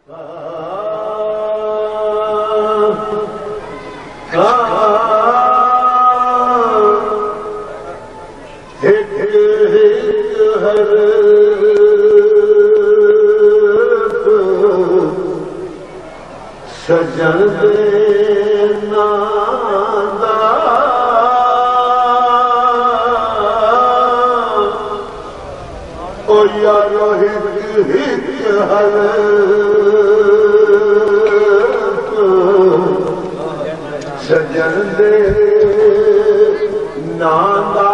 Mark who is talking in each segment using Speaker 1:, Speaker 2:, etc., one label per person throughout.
Speaker 1: سجن دینا او یارو ہک ہر سجن دے ناندا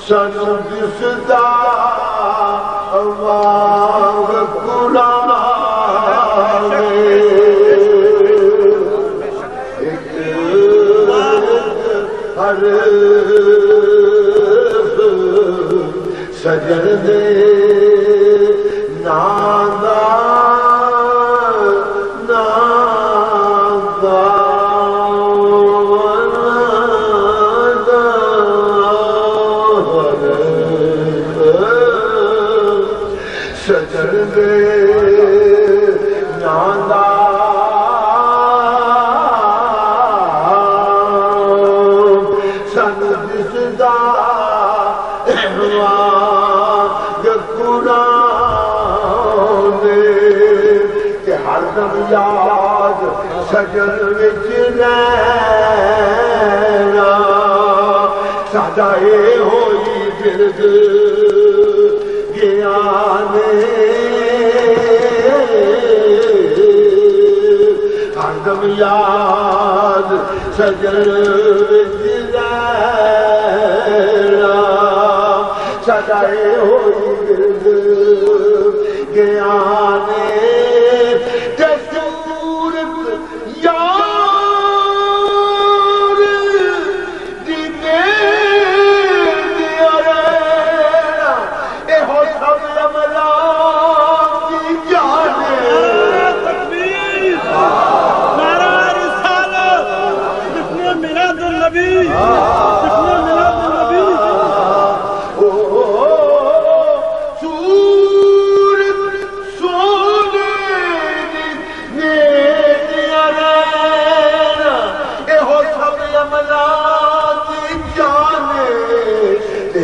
Speaker 1: سن دسدا واگ قرآن ہر سجن دے ناندا سجن دے ناندا سن دسدا واگ قرآن کہ ہر دم یاد سجن وچ رہنا ساڈا اے ہوئی فرد ہر دم یاد سجن وچ رہنا ساڈا اے ہوئی فرد گیا نے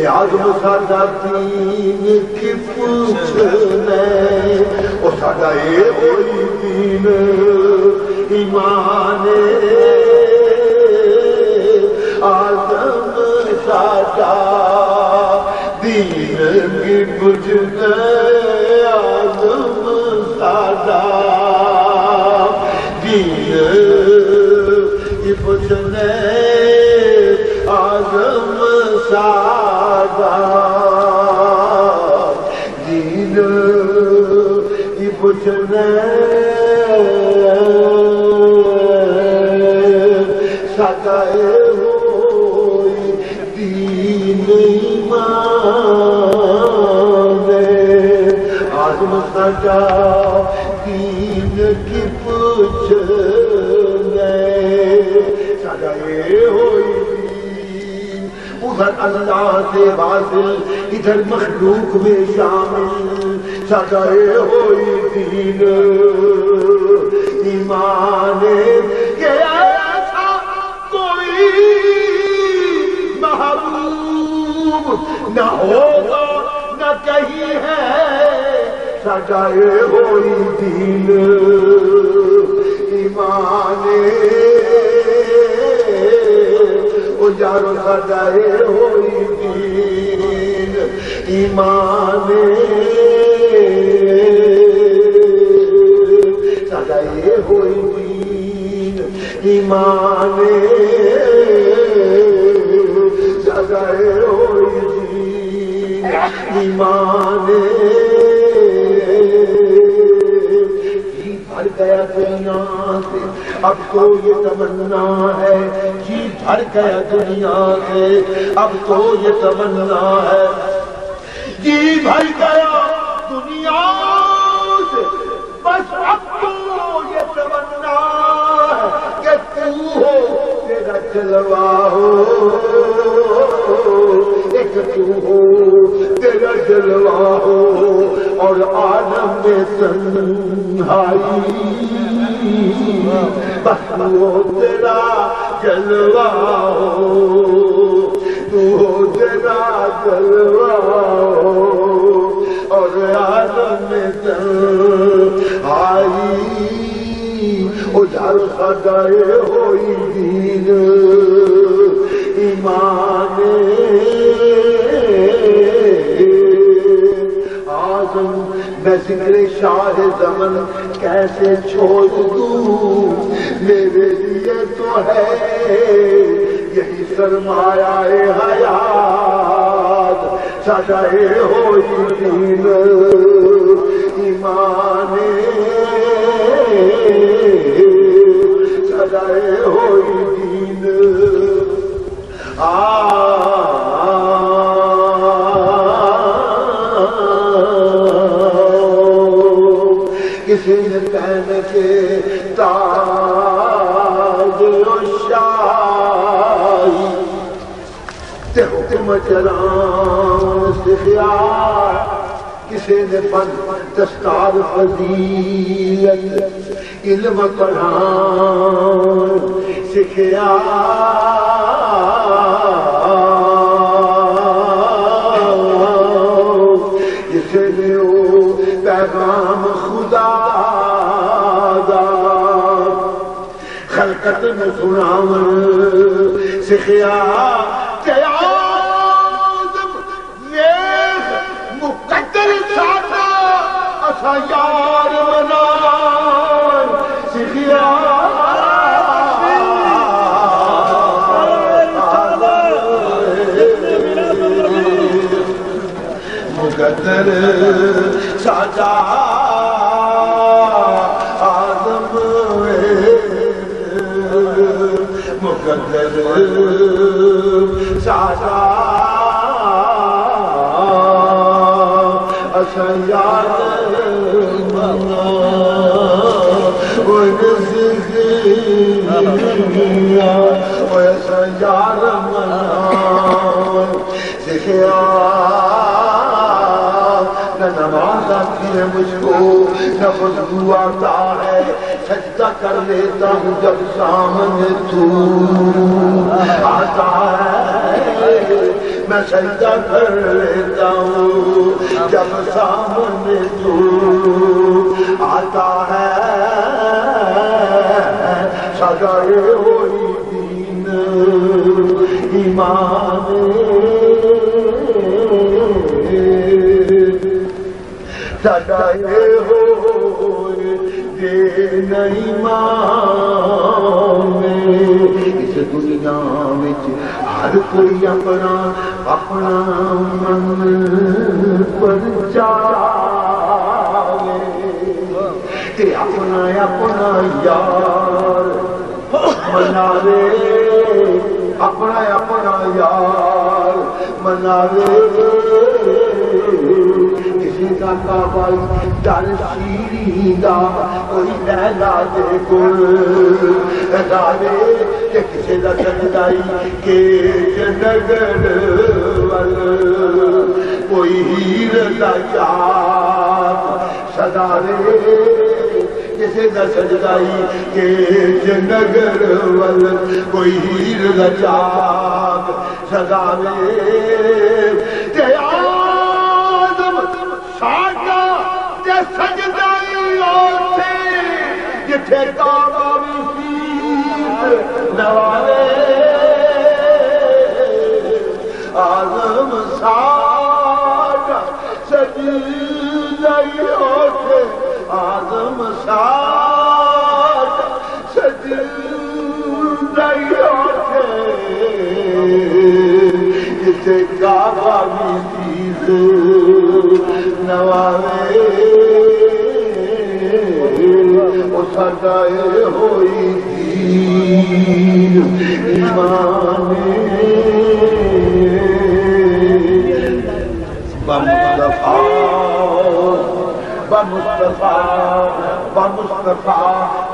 Speaker 1: آزم ساڈا دین کی پوچھنے او ساڈا اے ہوئی دین ایمان آزم ساڈا دین کی پوچھنے آزم ساڈا دین کی پوچھنے آزم ساڈا دین کی پوچھنے ساڈا اے ہوئی دین ایمان آزم ساڈا دین کی پوچھنے ساڈا اے ہوئی ادھر اللہ سے واصل ادھر مخلوق میں شامل ساڈا اے ہوئی دین ایمان کہ ایسا کوئی محبوب نہ ہوگا نہ کہیں ہے ساڈا اے ہوئی دین ایمان یارو ساڈا اے ہوئی دین ایمان ساڈا اے ہوئی دین ایمان ساڈا اے ہوئی دین ایمان جی بھر گیا دنیا سے اب تو یہ تمنا ہے جی بھر گیا دنیا سے اب تو یہ تمنا ہے جی بھر گیا دنیا سے بس اب تو یہ تمنا ہے کہ تو ہو تیرا جلوہ ہو ایک تو ہو تیرا جلوہ ہو اور اور عالم میں تنہائی بس وہ تیرا جلوہ ہو، تو تیرا جلوہ ہو اور عالم میں تنہائی اجھل سجائے ہوئی دین ایمان آزم میں ذکر شاہ زمن کیسے چھوڑ دوں، میرے لیے تو ہے یہی سرمایہ حیات سجائے ہوئی دین ایمان سجائے ہوئی دین کسی نے پہن کے تاج و شاہی تے حکم چلان سکھیا، کسی نے فن دستار فضیلت علم پڑھان سکھیا، جسے نے وہ پیغام خدا دا خلقت میں سناون سکھیا کہ آدم نیک مقدر ساتا اسا یار منان سکھیا، مقدر ساتا آدم مقدر ساتا اسا یار ویسا یار منان سکھیا، نہ نماز آتی ہے مجھ کو نہ بدبو آتا ہے، سجدہ کر لیتا ہوں جب سامنے تو آتا ہے، میں سجدہ کر لیتا ہوں جب سامنے تو آتا ہے، سجائے ہوئی دین ایمان سجائے ہوئے دین ایمان، اس دنیا میں ہر کوئی اپنا اپنا من پر چاہے کہ اپنا اپنا یار مناوے، اپنا اپنا یار مناوے، کسی کا کعبہ در شیریں دا کوئی لیلا دے گل ڈالے، کہ کسی کا سجدائی کے نگر ول کوئی ہیر دا یاد سدارے، کسی کا سجدائی کے نگر ول کوئی ہیر دا یاد سدارے، کہ آدم ساڈا تے سجدائی اوتھے جتھے کعبہ مسیح نوالے، آدم ساڈا سجدائی اوتھے، آدم ساڈا سجدائی اوتھے جتھے کعبہ مسیح نوالے، وہ سجائے ہوئی دین ایمان بمصطفیٰ بمصطفیٰ بمصطفیٰ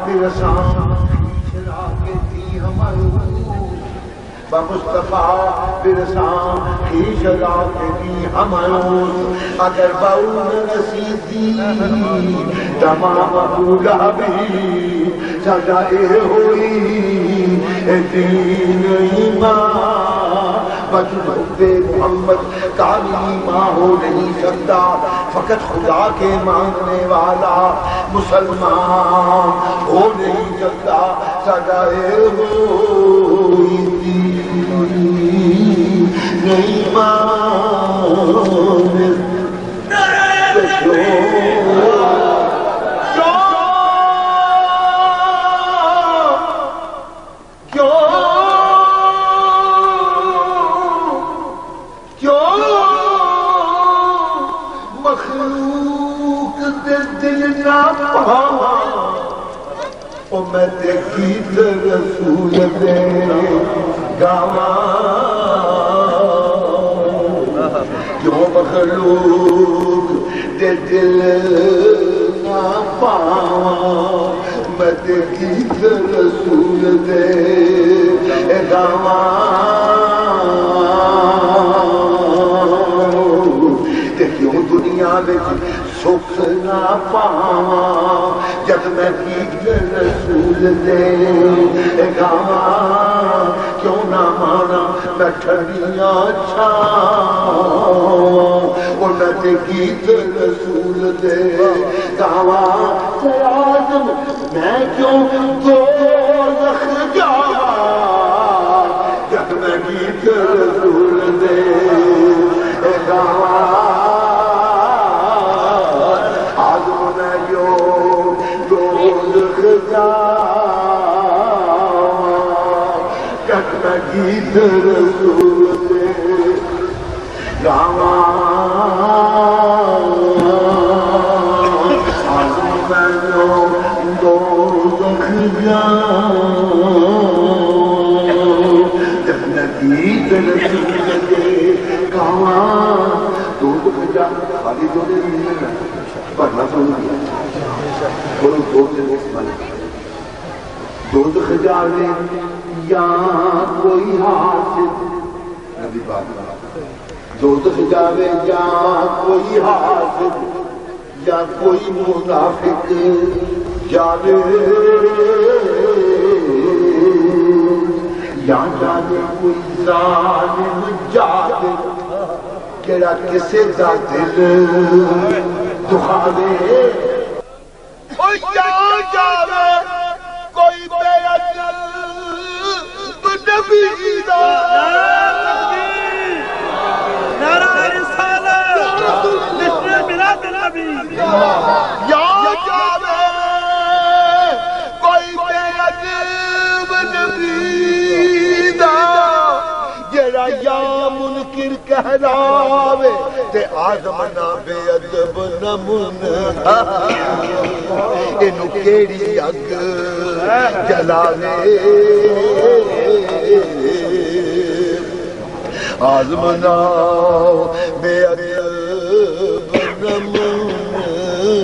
Speaker 1: برسان چراغ تھی ہمارے بمصطفیٰ برساں کی شدا کے بھی ہمائوس اگر باؤن رسیدی تمام بولا بھی سجائے ہوئی دین ایمان وجود محمد کالی ماں ہو نہیں سکتا فقط خدا کے ماننے والا مسلمان ہو نہیں سکتا سجائے ہوئی نہیں مان میں دیکھی رسول دے گاواں کیوں مخلوق دے دل نہ پاواں میں دیکھی رسول دے گاواں تے کیوں دنیا وچ سکھ نہ پاواں جب میں گیت رسول دے گاواں کیوں نہ مانا میں ٹھنڈیاں چھاواں اور میں تے گیت رسول دے گاواں سیاضم میں کیوں دوزخ جاواں جب میں گیت رسول دے گاواں گیت رسول دے گاواں میں دوزخ جاواں جب میں گیت رسول دے گاواں دوزخ جا خالی دو دن نہیں ہے پڑھنا سمجھ گیا بولو دو دن دوزخ جاوے یا کوئی حاسد نبی بات دوزخ جاوے یا کوئی حاسد یا کوئی منافق جاوے یا جاوے کوئی ظالم جاوے کیڑا کسے دا دل دکھاوے یا جاوے کوئی بے عدل نبی دا نعرہ رسالت جشن میلاد النبی یا جاوے کوئی بے ادب نبی دا جڑا یا منکر کہلاوے تے آدم نہ بے ادب نہ منکر اینو کیڑی اگ جلاوے آزمنا بے ادب نہ منکر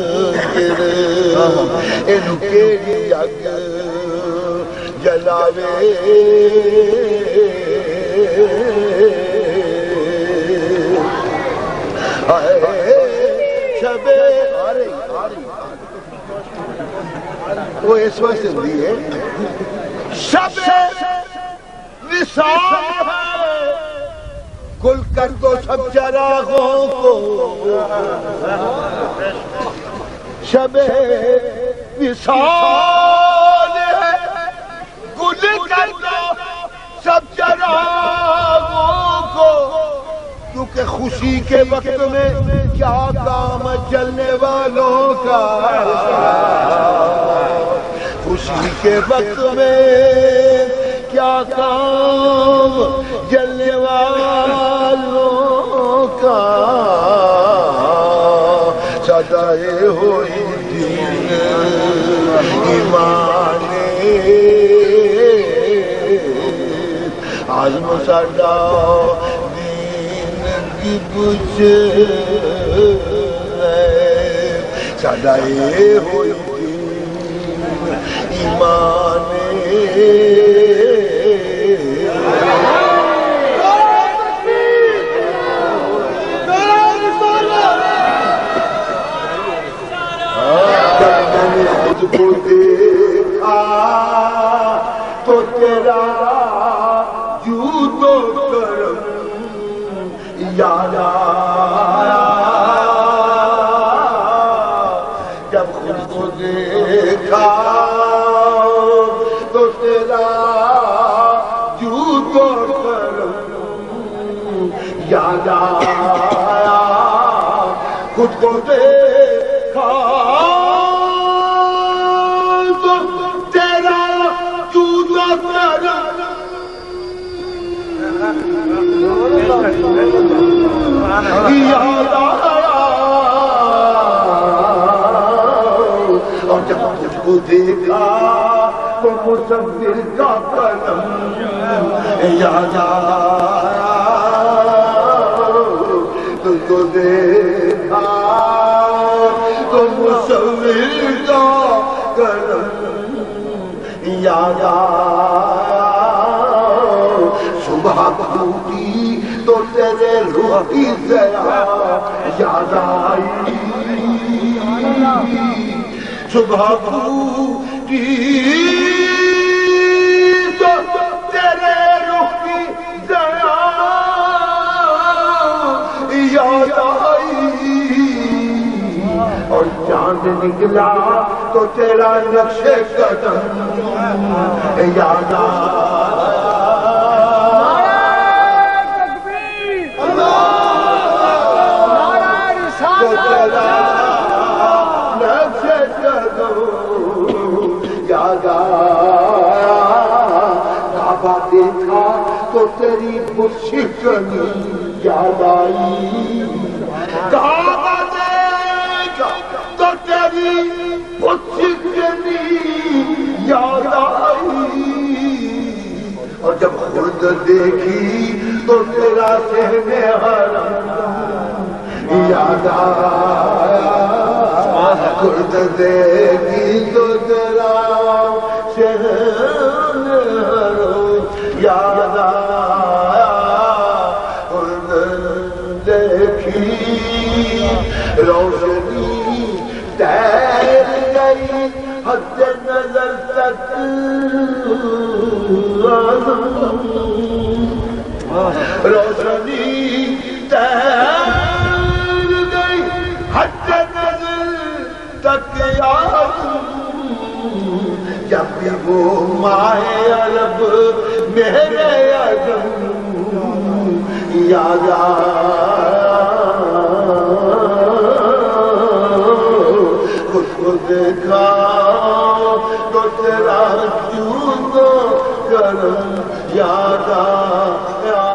Speaker 1: اینو کیڑی اگ جلاوے شب وہ اس وقت زندگی ہے شب وصال ہے گل کر دو سب چراغوں کو شب وصال ہے گل کر دو سب چراغوں کو کیونکہ خوشی کے وقت میں کیا کام چلنے والوں کا خوشی کے وقت میں کیا کام جلنے والوں کا سدائے ہوئی دین ایمان عزم سدا کی بچ سدائے ہوئی ایمان خود کو دیکھا تو تیرا جود و کرم یاد آیا، جب خود کو دیکھا تو تیرا جود و کرم یاد آیا، خود کو دیکھا تو تیرا جود و کرم یاد آیا، اور جب مجھ کو دیکھا تو مصور کا قلم یاد آیا، تجھ کو دیکھا تو مصور کا قلم یاد آیا، صبح پھوٹی تو تیرے روح کی ضیا یاد آئی، صبح پھوٹی تو تیرے روح کی ضیا یاد آئی، اور چاند نکلا تو تیرا نقش قدم یاد آیا، یاد آیا، کعبہ دیکھا تو تیری پرشکنی یاد آئی، کعبہ دیکھا تو تیری پرشکنی یاد آئی، اور جب خود دیکھی تو تیرا صحن حرم یاد آیا، خود دیکھی تو تیرا شہن یاد آیا، خود دیکھی روشنی تیر گئی حد نظر تک، روشنی تیر گئی حد نظر تک یاد، جب بھی وہ ماہ عرب میرے عزم یاد آیا، خود کو دیکھا تو تیرا جود و کرم یاد آیا۔